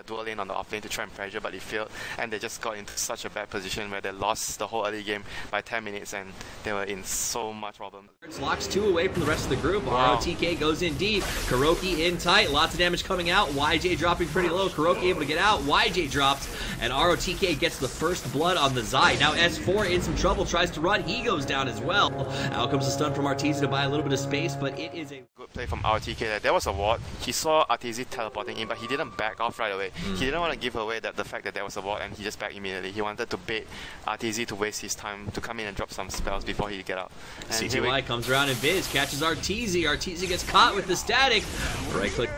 dual lane on the off lane to try and pressure, but they failed, and they just got into such a bad position where they lost the whole early game by 10 minutes, and they were in so much problem. Locks 2 away from the rest of the group. Wow. rOtk goes in deep. KuroKy in tight. Lots of damage coming out. YJ dropping pretty low. KuroKy able to get out. YJ drops, and rOtk gets the first blood on the Zai. Now S4 in some trouble, tries to run. He goes down as well. Out comes a stun from Arteezy to buy a little bit of space, but it is a good play from rOtk. There was a ward. He saw Arteezy teleporting in, but he didn't back off right away. He didn't want to give away the fact that there was a ward, and he just backed immediately. He wanted to bait Arteezy to waste his time to come in and drop some spells before he get out. And CTY comes around and Viz catches Arteezy. Arteezy gets caught with the static. Right click.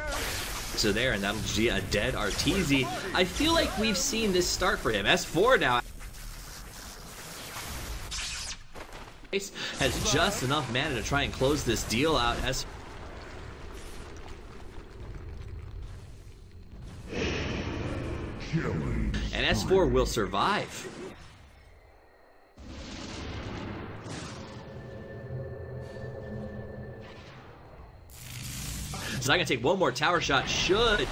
So there, and that'll be a dead Arteezy. I feel like we've seen this start for him. S4 now has just enough mana to try and close this deal out. And S4 will survive. So I'm gonna take one more tower shot. Should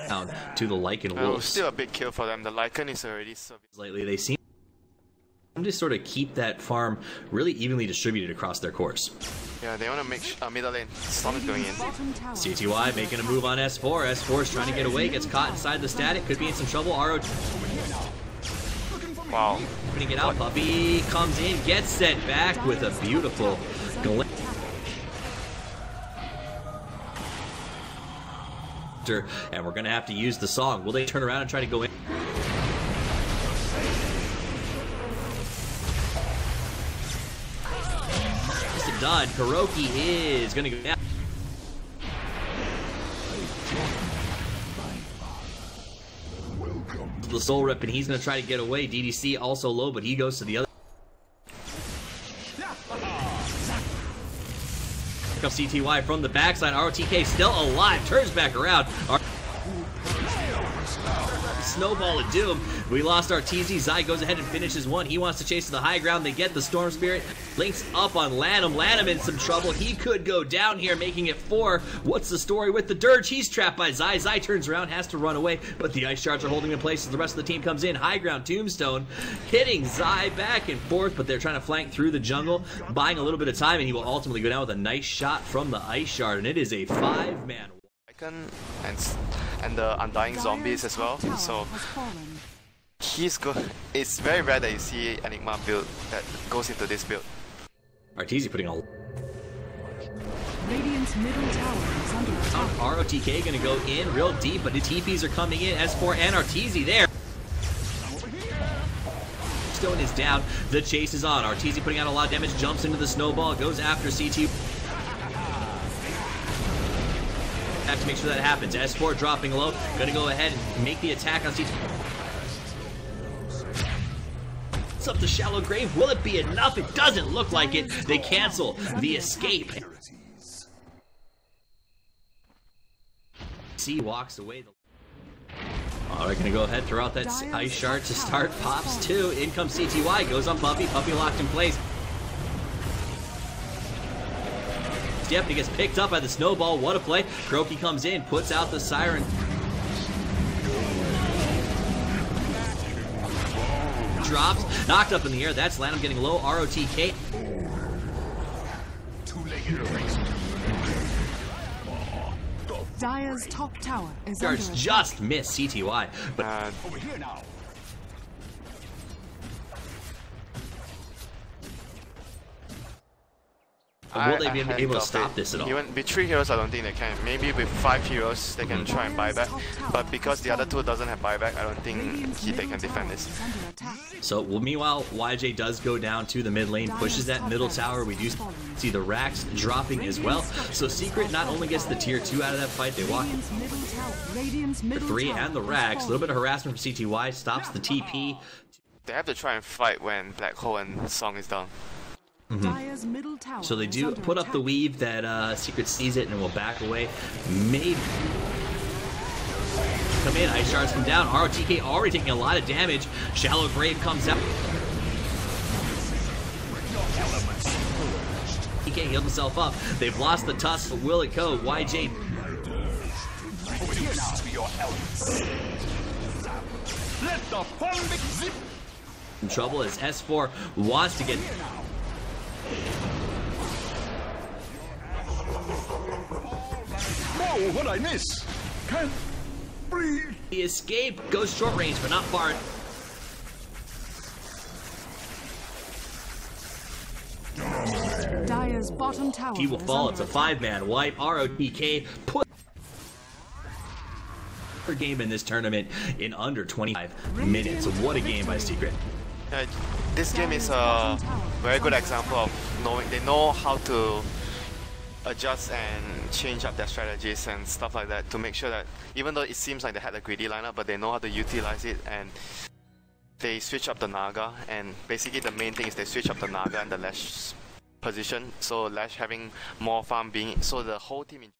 down to the Lycan Wolves. Still a big kill for them. The Lycan is already lately. They seem to sort of keep that farm really evenly distributed across their course. Yeah, they want to make middle lane. Storm is going in. CTY making a move on S4. S4 is trying to get away. Gets caught inside the static. Could be in some trouble. Wow. Putting it out. Puppey comes in. Gets sent back with a beautiful glint. And we're going to have to use the song. Will they turn around and try to go in? Done. KuroKy is going to go down. The soul rip, and he's going to try to get away. DDC also low, but he goes to the other. Here comes CTY from the backside. rOtk still alive. Turns back around. Snowball of doom. We lost Arteezy. Zai goes ahead and finishes one. He wants to chase to the high ground. They get the Storm Spirit. Links up on Lanm. Lanm in some trouble. He could go down here, making it 4. What's the story with the Dirge? He's trapped by Zai. Zai turns around, has to run away, but the Ice Shards are holding in place as the rest of the team comes in. High ground Tombstone hitting Zai back and forth, but they're trying to flank through the jungle, buying a little bit of time, and he will ultimately go down with a nice shot from the Ice Shard, and it is a 5-man. And the Undying zombies as well, so he's good. It's very rare that you see Enigma build that goes into this build. Arteezy putting all. Radiant's middle tower is under attack. rOtk gonna go in real deep, but the TPs are coming in. S4 and Arteezy there. Stone is down. The chase is on. Arteezy putting out a lot of damage, jumps into the snowball, goes after CT. Have to make sure that happens. S4 dropping low. Gonna go ahead and make the attack on CT. It's up to Shallow Grave. Will it be enough? It doesn't look like it. They cancel the escape. C walks away. Alright, gonna go ahead, throw out that Ice Shard to start. Pops 2. In comes CTY. Goes on Puppey. Puppey locked in place. Stephanie gets picked up by the snowball. What a play. KuroKy comes in, puts out the Siren. Drops, knocked up in the air. That's Lanm getting low. rOtk. Dire's top tower is Guards just missed CTY, but over here now. will they be able to stop this at all? Even with 3 heroes, I don't think they can. Maybe with 5 heroes, they can try and buy back. But because the other 2 doesn't have buyback, I don't think they can defend this. So, well, meanwhile, YJ does go down to the mid lane, pushes that middle tower. We do see the racks dropping as well. So Secret not only gets the tier 2 out of that fight, they walk the 3 and the racks. A little bit of harassment from CTY, stops the TP. They have to try and fight when Black Hole and Song is down. So they do put up the weave that Secret sees it and will back away. Maybe come in, Ice Shards come down. rOtk already taking a lot of damage. Shallow Grave comes out. He can't heal himself up. They've lost the Tusk, but will it go? YJ to your elements. Let the fun begin. In trouble as S4 wants to get... Whoa, what'd I miss? Can't breathe. The escape goes short range, but not far. Dire's bottom tower He will is fall. under It's a 5-man wipe. rOtk put per game in this tournament in under 25 minutes. What a game by Secret. This game is a very good example of knowing they know how to adjust and change up their strategies and stuff like that to make sure that even though it seems like they had a greedy lineup, but they know how to utilize it, and they switch up the Naga, and basically the main thing is they switch up the Naga and the Lesh position, so Lesh having more farm being, so the whole team in